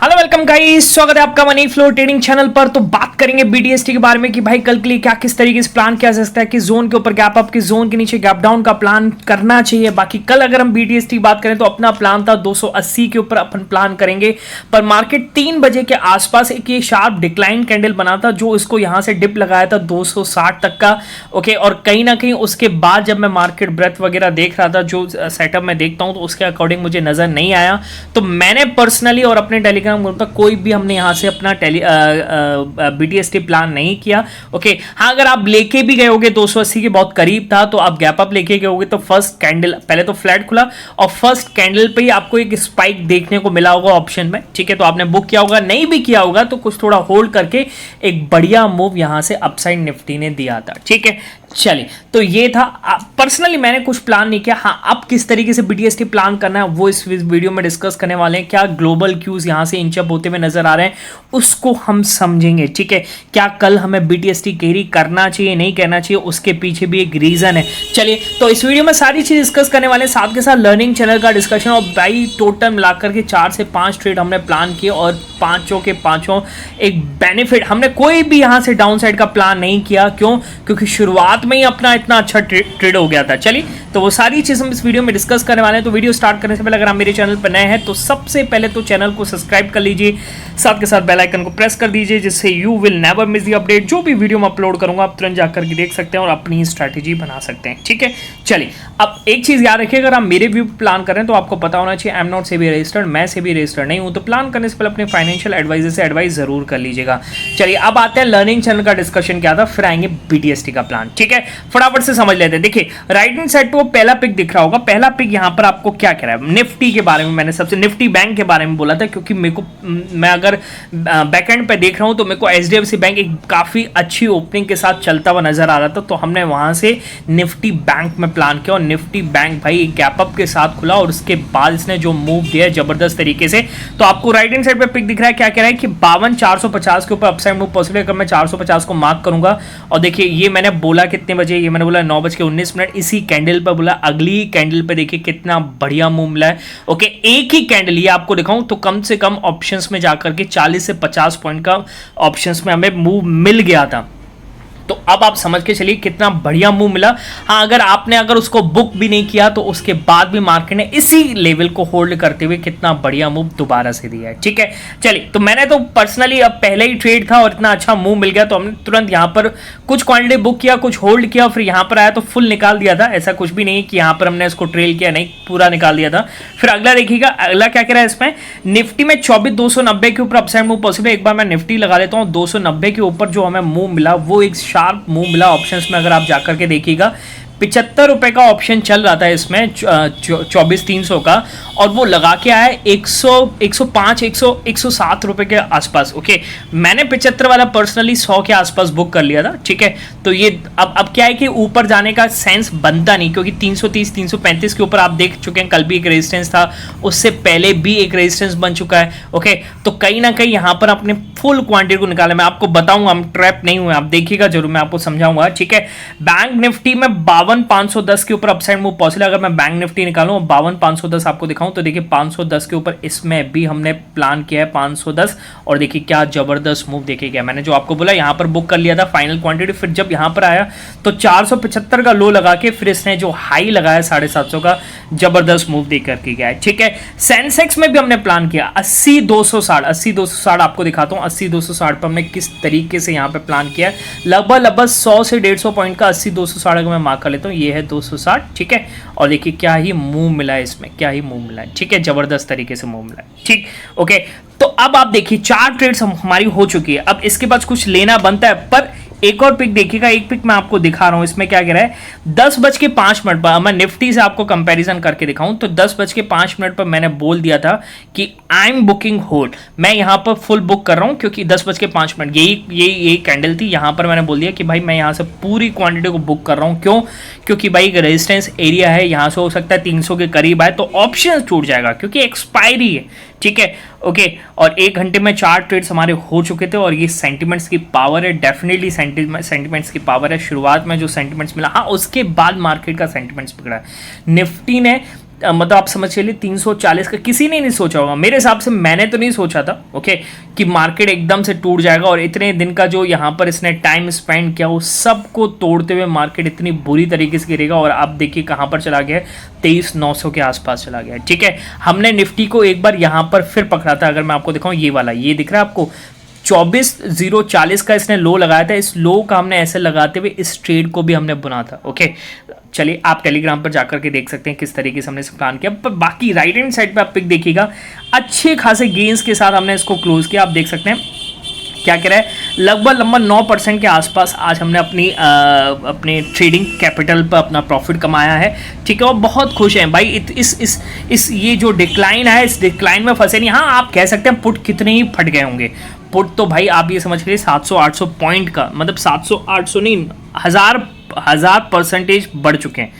Hello welcome guys, स्वागत है आपका मनी फ्लो ट्रेडिंग चैनल पर। तो बात करेंगे बीटीएसटी के बारे में कि भाई कल के लिए क्या किस तरीके से प्लान किया जा सकता है कि जोन के ऊपर गैप अप, की जोन के नीचे गैप डाउन का प्लान करना चाहिए। बाकी कल अगर हम बीटीएसटी की बात करें तो अपना प्लान था 280 के ऊपर अपन प्लान करेंगे, पर मार्केट 3 बजे के आसपास एक ये शार्प डिक्लाइन कैंडल बना था जो इसको यहां से डिप लगाया था 260 तक का। ओके, और कहीं ना कहीं उसके बाद जब मैं मार्केट ब्रेथ वगैरह देख रहा था, जो सेटअप में देखता हूं, तो उसके अकॉर्डिंग मुझे नजर नहीं आया। तो मैंने पर्सनली और अपने टेलीग्राम ग्रुप तक कोई भी हमने यहां से अपना बीटीएसटी प्लान नहीं किया। ओके, हाँ, अगर आप लेके भी गए होगे 280 के बहुत करीब था तो आप गैप अप लेके गए होगे तो फर्स्ट कैंडल पहले तो फ्लैट खुला और फर्स्ट कैंडल पे ही आपको एक स्पाइक देखने को मिला होगा ऑप्शन में। ठीक है, तो आपने बुक किया होगा, नहीं भी किया होगा तो कुछ थोड़ा होल्ड करके एक बढ़िया मूव यहां से अपसाइड निफ्टी ने दिया था। ठीक है, चलिए, तो ये था। पर्सनली मैंने कुछ प्लान नहीं किया। हाँ, अब किस तरीके से बीटीएसटी प्लान करना है वो इस वीडियो में डिस्कस करने वाले हैं। क्या ग्लोबल क्यूज यहां से इंचअप होते हुए नजर आ रहे हैं उसको हम समझेंगे। ठीक है, क्या कल हमें बीटीएसटी कैरी करना चाहिए नहीं करना चाहिए, उसके पीछे भी एक रीजन है। चलिए, तो इस वीडियो में सारी चीज डिस्कस करने वाले हैं, साथ के साथ लर्निंग चैनल का डिस्कशन। और भाई टोटल मिलाकर के 4 से 5 ट्रेड हमने प्लान किए और पांचों के पांचों एक बेनिफिट। हमने कोई भी यहां से डाउन साइड का प्लान नहीं किया। क्यों? क्योंकि शुरुआत में ही अपना इतना अच्छा ट्रेड हो गया था। चलिए, तो वो सारी चीज हम इस वीडियो में डिस्कस करने वाले हैं। तो वीडियो स्टार्ट करने से पहले अगर आप मेरे चैनल पर नए हैं तो सबसे पहले तो चैनल को सब्सक्राइब कर लीजिए, साथ के साथ बेल आइकन को प्रेस कर दीजिए, जिससे you will never miss the update. जो भी वीडियो मैं अपलोड करूंगा आप तुरंत जाकर के देख सकते हैं और अपनी स्ट्रैटेजी बना सकते हैं। ठीक है, चलिए, अब एक चीज याद रखिए, अगर आप मेरे व्यू प्लान कर रहे हैं तो आपको पता होना चाहिए I am not SEBI registered, मैं सेबी रजिस्टर्ड नहीं हूं। तो प्लान करने से पहले अपने फाइनेंशियल एडवाइजर से एडवाइस जरूर कर लीजिएगा। चलिए, अब आते हैं लर्निंग चैनल का डिस्कशन क्या था, फिर आएंगे बीटीएसटी का प्लान। ठीक है, फटाफट से समझ लेते हैं। देखिए, राइट हैंड साइड पे वो पहला पिक दिख रहा होगा। पहला पिक यहां पर आपको क्या कह रहा है, निफ्टी के बारे में। मैंने सबसे निफ्टी बैंक के बारे में बोला था क्योंकि मैं अगर बैकएंड पे देख रहा हूं तो मेरे को एचडीएफसी बैंक एक काफी अच्छी ओपनिंग के साथ चलता हुआ नजर आ रहा था। तो हमने वहां से निफ्टी बैंक में प्लान किया और निफ्टी बैंक भाई एक गैप अप के साथ खुला और उसके बाद इसने जो मूव दिया जबरदस्त तरीके से। तो आपको राइट हैंड साइड पे पिक दिख रहा है, क्या कह रहा है कि 52,450 के ऊपर अपसाइड मूव पॉसिबल है। अगर मैं 450 को मार्क करूंगा और देखिए ये मैंने बोला कितने बजे, ये मैंने बोला 9:19, इसी कैंडल पर बोला। अगली कैंडल पे देखिए कितना बढ़िया मूव मिला है। ओके, एक ही कैंडल ये आपको दिखाऊं तो कम से कम ऑप्शंस में जाकर के 40 से 50 पॉइंट का ऑप्शंस में हमें मूव मिल गया था। तो अब आप समझ के चलिए कितना बढ़िया मूव मिला। हाँ, अगर उसको बुक भी नहीं किया तो उसके बाद भी मार्केट ने इसी लेवल को होल्ड करते हुए कितना बढ़िया मूव दोबारा से दिया है। ठीक है, चलिए, तो मैंने तो पर्सनली अब पहले ही ट्रेड था और इतना अच्छा मूव मिल गया तो हमने तुरंत यहां पर कुछ क्वांटिटी बुक किया, कुछ होल्ड किया, फिर यहां पर आया तो फुल निकाल दिया था। ऐसा कुछ भी नहीं कि यहां पर हमने इसको ट्रेल किया, नहीं, पूरा निकाल दिया था। फिर अगला देखिएगा, अगला क्या कह रहा है इसमें, निफ्टी में 24,290 के ऊपर अपसाइड मूव पॉसिबल है। एक बार मैं निफ्टी लगा लेता हूं, 290 के ऊपर जो हमें मूव मिला वो एक शार्प मूव मिला ऑप्शंस में। अगर आप जाकर के देखिएगा 75 रुपए का ऑप्शन चल रहा था इसमें 24,300 का, और वो लगा के आया 107 रुपए के आसपास। ओके, मैंने 75 वाला पर्सनली 100 के आसपास बुक कर लिया था। ठीक है, तो ये अब क्या है कि ऊपर जाने का सेंस बनता नहीं, क्योंकि 330 335 के ऊपर आप देख चुके हैं, कल भी एक रेजिस्टेंस था, उससे पहले भी एक रेजिस्टेंस बन चुका है। ओके, तो कहीं ना कहीं यहां पर अपने फुल क्वांटिटी को निकाला। मैं आपको बताऊंगा, हम ट्रैप नहीं हुए, आप देखिएगा जरूर, मैं आपको समझाऊंगा। ठीक है, बैंक निफ्टी में 52,510 के ऊपर अपसाइड मूव पॉसिबल है। अगर मैं बैंक निफ्टी निकालूं 52,510 आपको दिखाऊं तो देखिए 510 के ऊपर इसमें भी हमने प्लान किया है 510, और देखिए क्या जबरदस्त मूव देखिए क्या। मैंने जो आपको बोला यहां पर बुक कर लिया था फाइनल क्वांटिटी, फिर जब यहां पर आया तो 475 का लो लगा के फिर इसने जो हाई लगाया 750 का, जबरदस्त मूव दे करके गया है। ठीक है, सेंसेक्स में भी हमने प्लान किया 80,260 आपको दिखाता हूं। 80,260 पर हमने किस तरीके से यहां पे प्लान किया है, लगभग 100 से 150 पॉइंट का 80,260 का मैं मार्क कर लेता हूं। ये है 260। ठीक है, और देखिए क्या ही मूव मिला है इसमें, क्या ही मूव मिला है। ठीक है, जबरदस्त तरीके से मूव मिला है। ठीक, ओके, तो अब आप देखिए 4 ट्रेड्स हमारी हो चुकी है। अब इसके बाद कुछ लेना बनता है, पर एक और पिक देखिएगा, एक पिक मैं आपको दिखा रहा हूं। इसमें क्या कह रहा है, 10:05 पर मैं निफ्टी से आपको कंपैरिजन करके दिखाऊं तो 10:05 पर मैंने बोल दिया था कि आई एम बुकिंग होल्ड। मैं यहां पर फुल बुक कर रहा हूं क्योंकि 10:05 यही कैंडल थी। यहां पर मैंने बोल दिया कि भाई मैं यहां से पूरी क्वांटिटी को बुक कर रहा हूं। क्यों? क्योंकि भाई रेजिस्टेंस एरिया है, यहां से हो सकता है 300 के करीब आए तो ऑप्शन टूट जाएगा क्योंकि एक्सपायरी है। ठीक है, ओके, और 1 घंटे में 4 ट्रेड्स हमारे हो चुके थे और ये सेंटिमेंट्स की पावर है, डेफिनेटली सेंटिमेंट्स की पावर है। शुरुआत में जो सेंटिमेंट्स मिला, हाँ, उसके बाद मार्केट का सेंटिमेंट्स बिगड़ा। निफ्टी ने मतलब आप समझ चलिए 340 का किसी ने नहीं सोचा होगा, मेरे हिसाब से मैंने तो नहीं सोचा था ओके कि मार्केट एकदम से टूट जाएगा। और इतने दिन का जो यहाँ पर इसने टाइम स्पेंड किया वो सबको तोड़ते हुए मार्केट इतनी बुरी तरीके से गिरेगा। और आप देखिए कहाँ पर चला गया, 23,900 के आसपास चला गया। ठीक है, हमने निफ्टी को एक बार यहाँ पर फिर पकड़ा था, अगर मैं आपको दिखाऊँ ये वाला, ये दिख रहा है आपको 24,040 का इसने लो लगाया था। इस लो का हमने ऐसे लगाते हुए इस ट्रेड को भी हमने बुना था ओके। चलिए आप टेलीग्राम पर जाकर के देख सकते हैं किस तरीके से हमने इसे प्लान किया। पर बाकी राइट हैंड साइड पे आप पिक देखिएगा, अच्छे खासे गेंस के साथ हमने इसको क्लोज किया। आप देख सकते हैं क्या कह रहा है, लगभग 9% के आसपास आज हमने अपने ट्रेडिंग कैपिटल पर अपना प्रॉफिट कमाया है। ठीक है, और बहुत खुश हैं भाई। इस ये जो डिक्लाइन है, इस डिक्लाइन में फंसे नहीं। हाँ, आप कह सकते हैं पुट कितने ही फट गए होंगे। पुट तो भाई आप ये समझ लीजिए 700-800 पॉइंट का, मतलब 700-800 नहीं, 1000% बढ़ चुके हैं।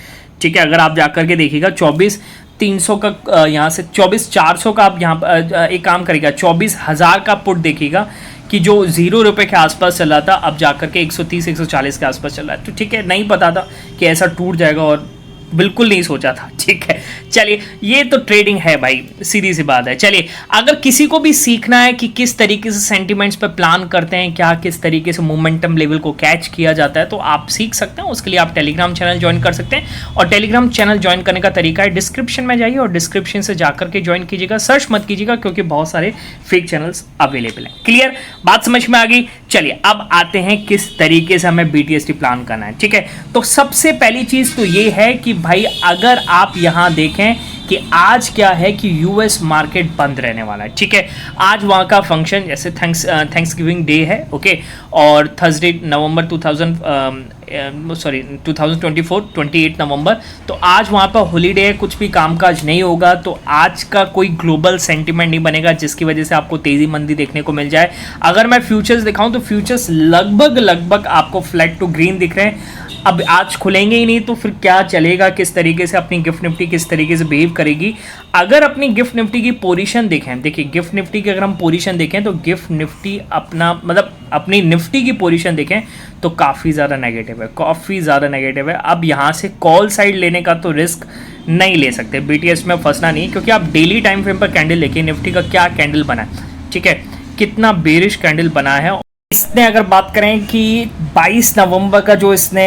ठीक है, अगर आप जाकर के देखिएगा 24,300 का यहाँ से 24,400 का आप यहाँ पर एक काम करिएगा, 24,000 का पुट देखिएगा कि जो ₹0 के आसपास चल रहा था, अब जाकर के 130-140 के आसपास चल रहा है। तो ठीक है, नहीं पता था कि ऐसा टूट जाएगा और बिल्कुल नहीं सोचा था। ठीक है, चलिए ये तो ट्रेडिंग है भाई, सीधी सी बात है। चलिए अगर किसी को भी सीखना है कि किस तरीके से सेंटिमेंट्स पे प्लान करते हैं, क्या किस तरीके से मोमेंटम लेवल को कैच किया जाता है, तो आप सीख सकते हैं। उसके लिए आप टेलीग्राम चैनल ज्वाइन कर सकते हैं। और टेलीग्राम चैनल ज्वाइन करने का तरीका है, डिस्क्रिप्शन में जाइए और डिस्क्रिप्शन से जाकर के ज्वाइन कीजिएगा। सर्च मत कीजिएगा क्योंकि बहुत सारे फेक चैनल्स अवेलेबल हैं। क्लियर, बात समझ में आ गई। चलिए अब आते हैं किस तरीके से हमें BTST प्लान करना है। ठीक है, तो सबसे पहली चीज तो ये है कि भाई अगर आप यहां देखें कि आज क्या है कि यूएस मार्केट बंद रहने वाला है। ठीक है, आज वहां का फंक्शन जैसे थैंक्सगिविंग डे है ओके, और थर्सडे नवंबर 2024 28 नवंबर, तो आज वहां पर हॉलीडे है, कुछ भी कामकाज नहीं होगा। तो आज का कोई ग्लोबल सेंटिमेंट नहीं बनेगा जिसकी वजह से आपको तेजी मंदी देखने को मिल जाए। अगर मैं फ्यूचर्स दिखाऊं तो फ्यूचर्स लगभग आपको फ्लैट टू ग्रीन दिख रहे हैं। अब आज खुलेंगे ही नहीं तो फिर क्या चलेगा, किस तरीके से अपनी गिफ्ट निफ्टी किस तरीके से बिहेव करेगी। अगर अपनी गिफ्ट निफ्टी की पोजीशन देखें, देखिए गिफ्ट निफ्टी की अगर हम पोजीशन देखें तो गिफ्ट निफ्टी अपना मतलब अपनी निफ्टी की पोजीशन देखें तो काफ़ी ज़्यादा नेगेटिव है, काफ़ी ज़्यादा नेगेटिव है। अब यहाँ से कॉल साइड लेने का तो रिस्क नहीं ले सकते, BTS में फंसना नहीं, क्योंकि आप डेली टाइम फ्रेम पर कैंडल लेके निफ्टी का क्या कैंडल बना है, ठीक है, कितना बेरिश कैंडल बना है। इसने अगर बात करें कि 22 नवंबर का जो इसने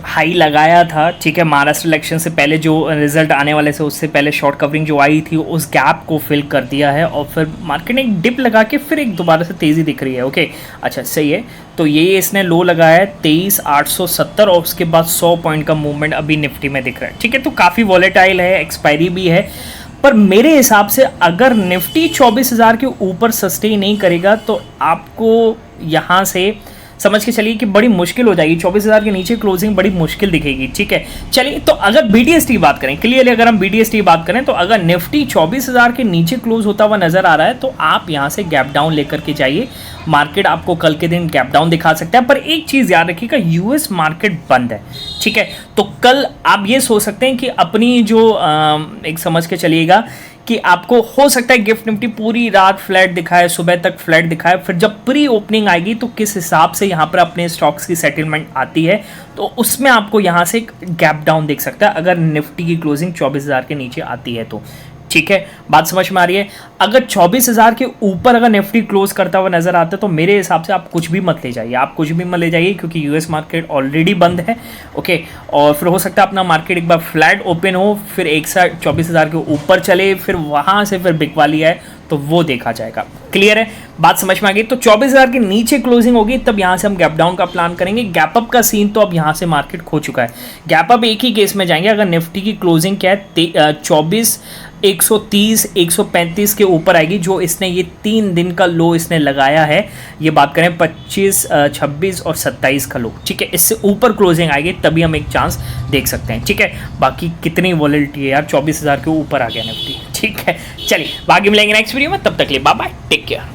हाई लगाया था, ठीक है, महाराष्ट्र इलेक्शन से पहले जो रिजल्ट आने वाले थे उससे पहले शॉर्ट कवरिंग जो आई थी उस गैप को फिल कर दिया है। और फिर मार्केट ने एक डिप लगा के फिर एक दोबारा से तेज़ी दिख रही है ओके। अच्छा सही है, तो ये इसने लो लगाया है 23,870 और उसके बाद 100 पॉइंट का मूवमेंट अभी निफ्टी में दिख रहा है। ठीक है, तो काफ़ी वॉलेटाइल है, एक्सपायरी भी है। पर मेरे हिसाब से अगर निफ्टी 24,000 के ऊपर सस्टेन नहीं करेगा तो आपको यहाँ से समझ के चलिए कि बड़ी मुश्किल हो जाएगी, 24,000 के नीचे क्लोजिंग बड़ी मुश्किल दिखेगी। ठीक है, चलिए तो अगर BTST की बात करें, क्लियरली अगर हम BTST की बात करें तो अगर निफ्टी 24,000 के नीचे क्लोज होता हुआ नजर आ रहा है तो आप यहाँ से गैप डाउन लेकर के जाइए। मार्केट आपको कल के दिन गैप डाउन दिखा सकता है, पर एक चीज़ याद रखिएगा, यूएस मार्केट बंद है। ठीक है, तो कल आप ये सोच सकते हैं कि अपनी जो एक समझ के चलिएगा कि आपको हो सकता है गिफ्ट निफ्टी पूरी रात फ्लैट दिखाए, सुबह तक फ्लैट दिखाए, फिर जब प्री ओपनिंग आएगी तो किस हिसाब से यहाँ पर अपने स्टॉक्स की सेटलमेंट आती है तो उसमें आपको यहाँ से एक गैप डाउन दिख सकता है अगर निफ्टी की क्लोजिंग 24,000 के नीचे आती है तो। ठीक है, बात समझ में आ रही है। अगर 24,000 के ऊपर अगर निफ्टी क्लोज करता हुआ नजर आता है तो मेरे हिसाब से आप कुछ भी मत ले जाइए, आप कुछ भी मत ले जाइए, क्योंकि यूएस मार्केट ऑलरेडी बंद है ओके। और फिर हो सकता है अपना मार्केट एक बार फ्लैट ओपन हो, फिर एक साथ 24,000 के ऊपर चले, फिर वहां से फिर बिक वाली है तो वो देखा जाएगा। क्लियर है, बात समझ में आ गई। तो 24,000 के नीचे क्लोजिंग होगी तब यहाँ से हम गैप डाउन का प्लान करेंगे। गैप अप का सीन तो अब यहाँ से मार्केट खो चुका है। गैप अप एक ही केस में जाएंगे अगर निफ्टी की क्लोजिंग क्या है 24,130 135 के ऊपर आएगी, जो इसने ये 3 दिन का लो इसने लगाया है। ये बात करें 25, 26 और 27 का लो। ठीक है, इससे ऊपर क्लोजिंग आएगी तभी हम एक चांस देख सकते हैं। ठीक है, बाकी कितनी वॉलेटिलिटी है यार, 24,000 के ऊपर आ गया निफ्टी। ठीक है, चलिए बाकी मिलेंगे नेक्स्ट वीडियो में, तब तक के लिए बाय बाय, टेक केयर।